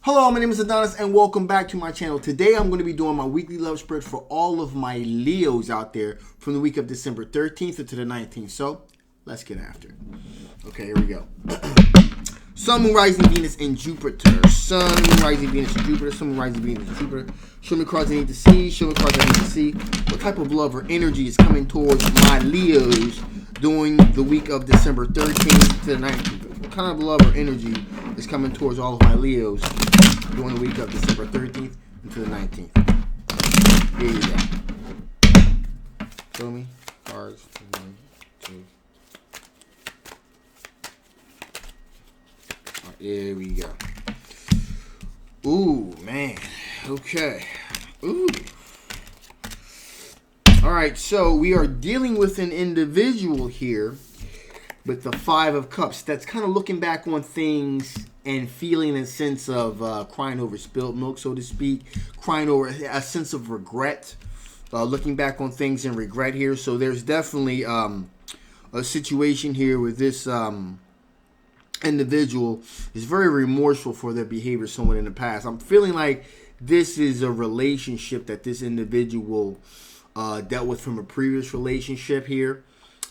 Hello, my name is Adonis and welcome back to my channel. Today I'm going to be doing my weekly love spread for all of my Leos out there from the week of December 13th to the 19th. So, let's get after it. Okay, here we go. Sun, Moon, Rising, Venus, and Jupiter. Sun, Moon, Rising, Venus, and Jupiter. Sun, Moon, Rising, Venus, and Jupiter. Show me cards I need to see. Show me cards I need to see. What type of love or energy is coming towards my Leos during the week of December 13th to the 19th? What kind of love or energy is coming towards all of my Leos during the week of December 13th to the 19th? Here you go. Show me cards. 1, 2. There we go. Ooh, man. Okay. Ooh. All right, so we are dealing with an individual here with the Five of Cups that's kind of looking back on things and feeling a sense of crying over spilled milk, so to speak, crying over a sense of regret, looking back on things and regret here. So there's definitely a situation here with this individual is very remorseful for their behavior someone in the past. I'm feeling like this is a relationship that this individual dealt with from a previous relationship here.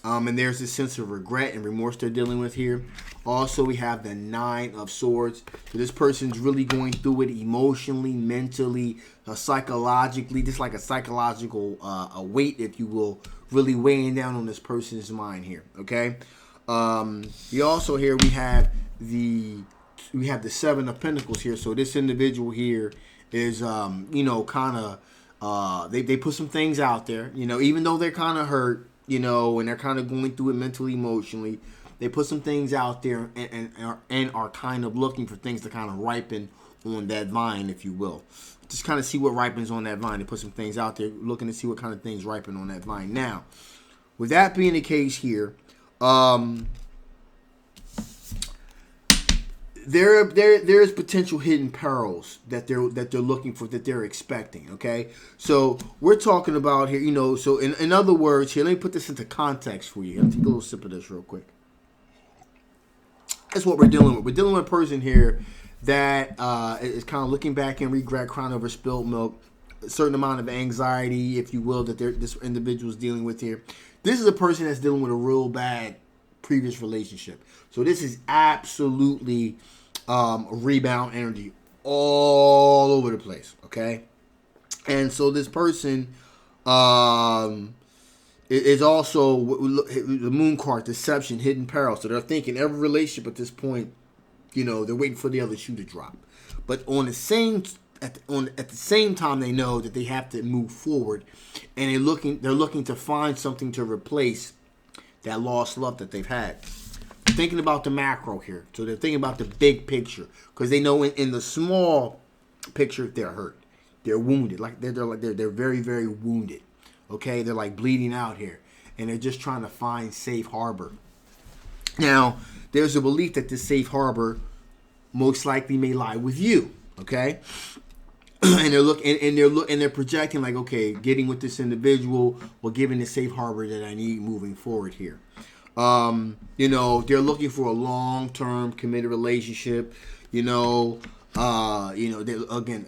And there's this sense of regret and remorse they're dealing with here. Also, we have the Nine of Swords. So this person's really going through it emotionally, mentally, psychologically, just like a psychological a weight, if you will, really weighing down on this person's mind here. Okay. We also here we have the Seven of Pentacles here. So this individual here is kind of they put some things out there, even though they're kind of hurt, and they're kind of going through it mentally, emotionally. They put some things out there and are kind of looking for things to kind of ripen on that vine, if you will. Just kind of see what ripens on that vine. They put some things out there, looking to see what kind of things ripen on that vine. Now, with that being the case here, there's potential hidden perils that they're looking for, that they're expecting. Okay, so we're talking about here, so in other words here, let me put this into context for you. I'll take a little sip of this real quick. That's what we're dealing with. We're dealing with a person here that is kind of looking back and regret, crying over spilled milk, a certain amount of anxiety, if you will, that this individual is dealing with here. This is a person that's dealing with a real bad previous relationship. So this is absolutely rebound energy all over the place, okay? And so this person is also the Moon card, deception, hidden peril. So they're thinking every relationship at this point, they're waiting for the other shoe to drop. But on the same at the same time, they know that they have to move forward, and they're looking to find something to replace that lost love that they've had. Thinking about the macro here. So they're thinking about the big picture, because they know in the small picture they're hurt. They're wounded. They're very, very wounded. Okay? They're like bleeding out here. And they're just trying to find safe harbor. Now, there's a belief that this safe harbor most likely may lie with you. Okay? And they're projecting like, okay, getting with this individual will give me the safe harbor that I need moving forward here. They're looking for a long-term committed relationship. Again,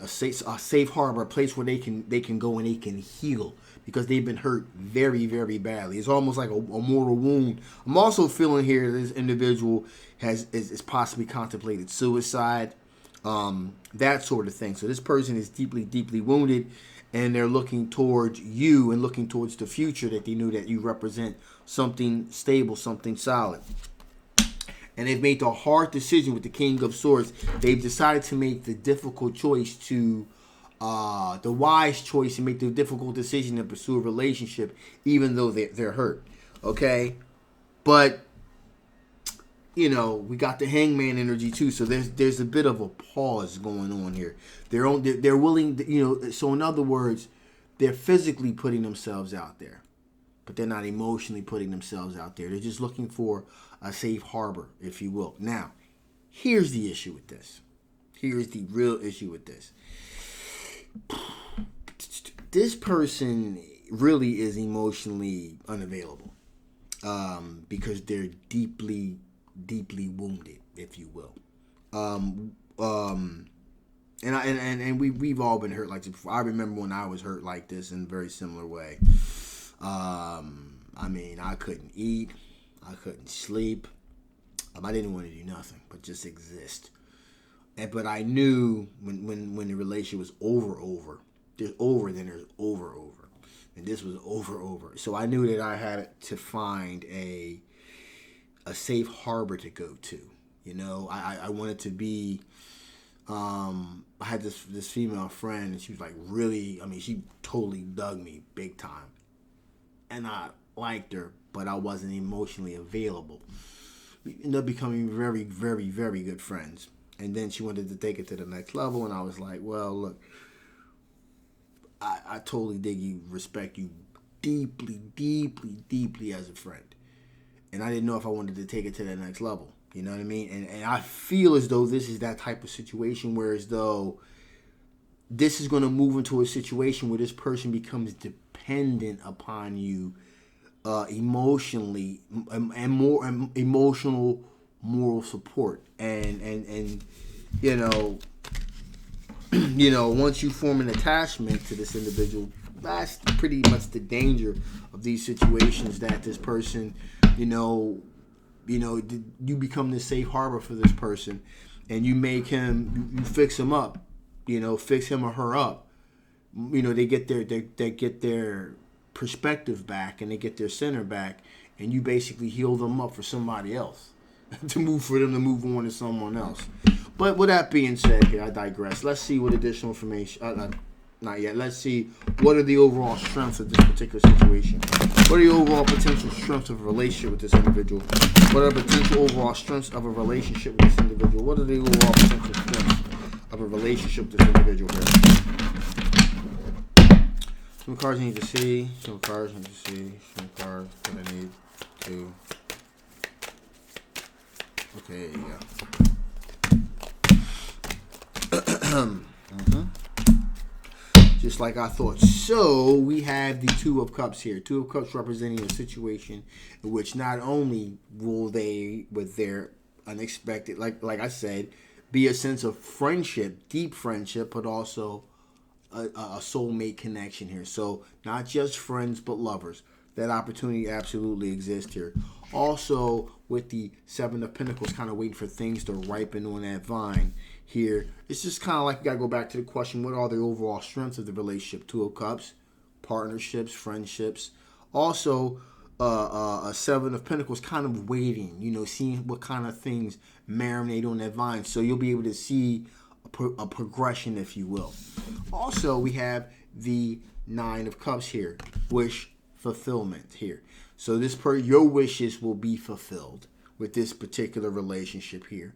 a safe harbor, a place where they can go and they can heal, because they've been hurt very, very badly. It's almost like a mortal wound. I'm also feeling here this individual is possibly contemplated suicide. That sort of thing. So this person is deeply, deeply wounded, and they're looking towards you and looking towards the future, that they knew that you represent something stable, something solid. And they've made the hard decision with the King of Swords. They've decided to make the difficult choice the wise choice, and make the difficult decision to pursue a relationship, even though they're hurt. Okay? But we got the Hangman energy too, so there's a bit of a pause going on here. They're willing, so in other words, they're physically putting themselves out there, but they're not emotionally putting themselves out there. They're just looking for a safe harbor, if you will. Now, here's the issue with this. Here's the real issue with this. This person really is emotionally unavailable, because they're deeply, deeply wounded, if you will. And we've all been hurt like this before. I remember when I was hurt like this in a very similar way. I mean, I couldn't eat, I couldn't sleep. I didn't want to do nothing but just exist. But I knew when the relationship was over. There's over, then there's over. And this was over. So I knew that I had to find a safe harbor to go to. You know, I wanted to be. I had this female friend, and she was like really. I mean, she totally dug me big time, and I liked her, but I wasn't emotionally available. We ended up becoming very, very, very good friends. And then she wanted to take it to the next level, and I was like, well, look, I totally dig you, respect you deeply, deeply, deeply as a friend. And I didn't know if I wanted to take it to the next level. You know what I mean? And I feel as though this is that type of situation where as though this is going to move into a situation where this person becomes dependent upon you emotionally and more emotional moral support and you know once you form an attachment to this individual, that's pretty much the danger of these situations, that this person you become this safe harbor for this person, and you make him, you fix him up, fix him or her up. They get their perspective back, and they get their center back, and you basically heal them up for somebody else to move on to someone else. But with that being said, here I digress. Let's see what additional information. Not yet. Let's see what are the overall strengths of this particular situation. What are the overall potential strengths of a relationship with this individual? What are the potential overall strengths of a relationship with this individual? What are the overall potential strengths of a relationship with this individual here? Some cards I need to see. Some cards that I need to. Okay, yeah. Just like I thought. So we have the Two of Cups here. Two of Cups representing a situation in which not only will they, with their unexpected, like I said, be a sense of friendship, deep friendship, but also a soulmate connection here. So not just friends, but lovers. That opportunity absolutely exists here. Also, with the Seven of Pentacles, kind of waiting for things to ripen on that vine here. It's just kind of like you got to go back to the question, what are the overall strengths of the relationship? Two of Cups, partnerships, friendships. Also, a Seven of Pentacles kind of waiting, seeing what kind of things marinate on that vine. So you'll be able to see a progression, if you will. Also, we have the Nine of Cups here, wish fulfillment here. So your wishes will be fulfilled with this particular relationship here.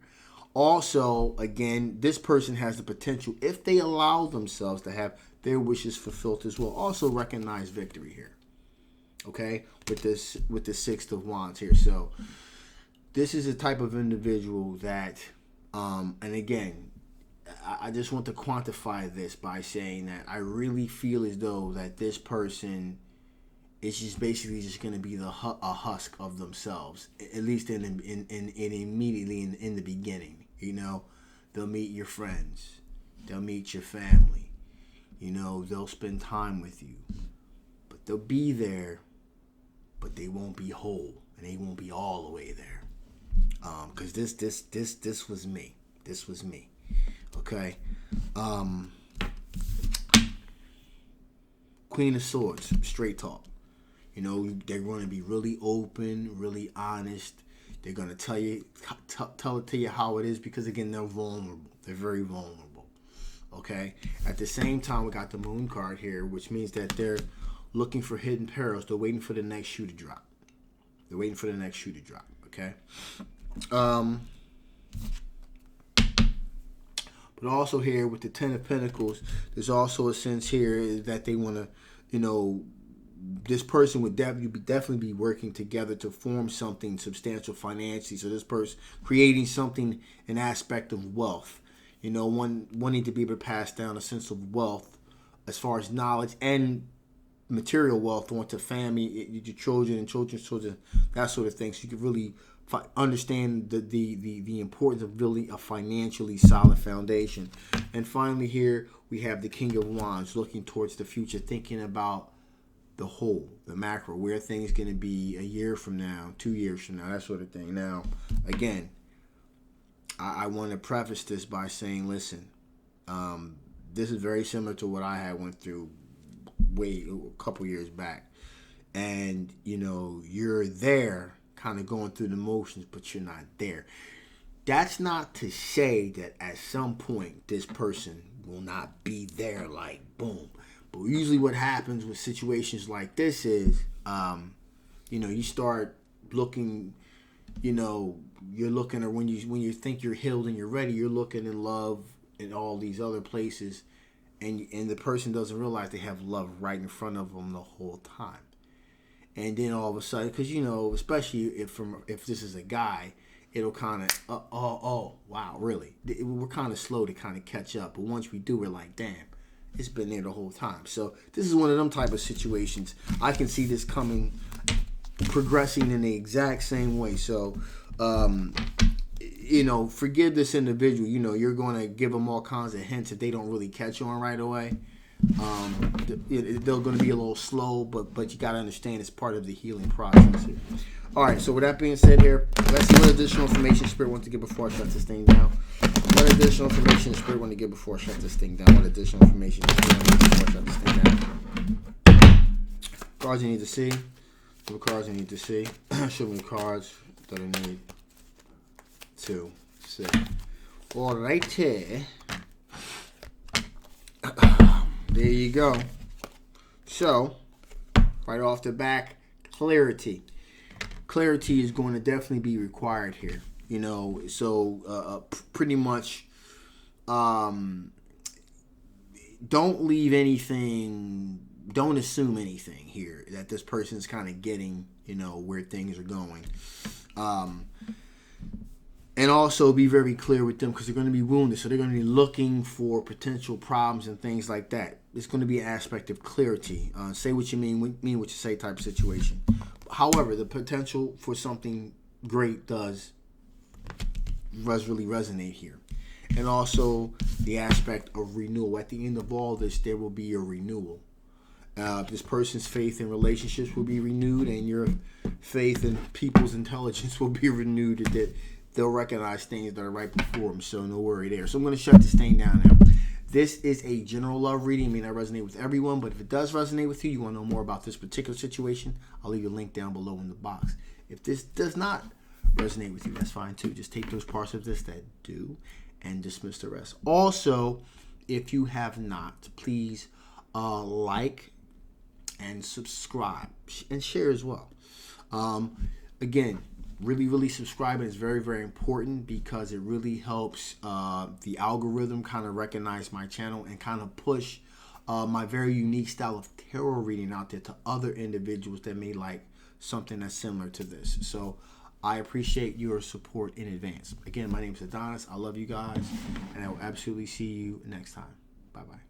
Also, again, this person has the potential, if they allow themselves to have their wishes fulfilled as well. Also recognize victory here. Okay? With the Six of Wands here. So this is a type of individual that, and again, I just want to quantify this by saying that I really feel as though that this person is just basically just going to be a husk of themselves, at least in immediately in the beginning. They'll meet your friends, they'll meet your family, they'll spend time with you, but they'll be there, but they won't be whole, and they won't be all the way there. Because this was me. This was me. Okay. Queen of Swords, straight talk. They're going to be really open, really honest. They're going to tell it to you how it is, because again, they're vulnerable. They're very vulnerable. Okay. At the same time, we got the Moon card here, which means that they're looking for hidden perils. They're waiting for the next shoe to drop. Okay. But also here with the Ten of Pentacles, there's also a sense here that they want to, this person would definitely be working together to form something substantial financially. So this person creating something, an aspect of wealth, wanting to be able to pass down a sense of wealth as far as knowledge and material wealth onto family, your children and children's children, that sort of thing. So you could really understand the importance of building a financially solid foundation. And finally here we have the King of Wands, looking towards the future, thinking about the whole, the macro, where things going to be a year from now, 2 years from now, that sort of thing. Now, again, I want to preface this by saying, listen, this is very similar to what I had went through a couple years back. And, you're there kind of going through the motions, but you're not there. That's not to say that at some point this person will not be there, like, boom. But usually what happens with situations like this is, you start looking, you're looking, or when you think you're healed and you're ready, you're looking in love in all these other places, and the person doesn't realize they have love right in front of them the whole time. And then all of a sudden, because especially if this is a guy, it'll kind of wow, really, we're kind of slow to kind of catch up. But once we do, we're like, damn, it's been there the whole time. So this is one of them type of situations. I can see this progressing in the exact same way. So forgive this individual. You're going to give them all kinds of hints if they don't really catch on right away. They're going to be a little slow, but you got to understand it's part of the healing process here. All right, so with that being said here, let's see what additional information Spirit wants to give before I shut this thing down. What additional information Spirit wants to give before I shut this thing down? What additional information Spirit wants to give before I shut this thing down? Cards you need to see. What cards you need to see. Show me the cards that I need to see. All right here. There you go. So, right off the back, clarity. Clarity is going to definitely be required here. Pretty much, don't leave anything, don't assume anything here that this person's kind of getting, where things are going. And also be very clear with them, because they're going to be wounded. So they're going to be looking for potential problems and things like that. It's going to be an aspect of clarity. Say what you mean what you say type of situation. However, the potential for something great does really resonate here. And also the aspect of renewal. At the end of all this, there will be a renewal. This person's faith in relationships will be renewed, and your faith in people's intelligence will be renewed, that they'll recognize things that are right before them. So no worry there. So I'm going to shut this thing down now. This is a general love reading. It may not resonate with everyone, but if it does resonate with you, you want to know more about this particular situation, I'll leave a link down below in the box. If this does not resonate with you, that's fine too. Just take those parts of this that do and dismiss the rest. Also, if you have not, please like and subscribe and share as well. Again, really subscribing is very, very important, because it really helps the algorithm kind of recognize my channel and kind of push my very unique style of tarot reading out there to other individuals that may like something that's similar to this. So I appreciate your support in advance. Again, my name is Adonis. I love you guys, and I will absolutely see you next time. Bye-bye.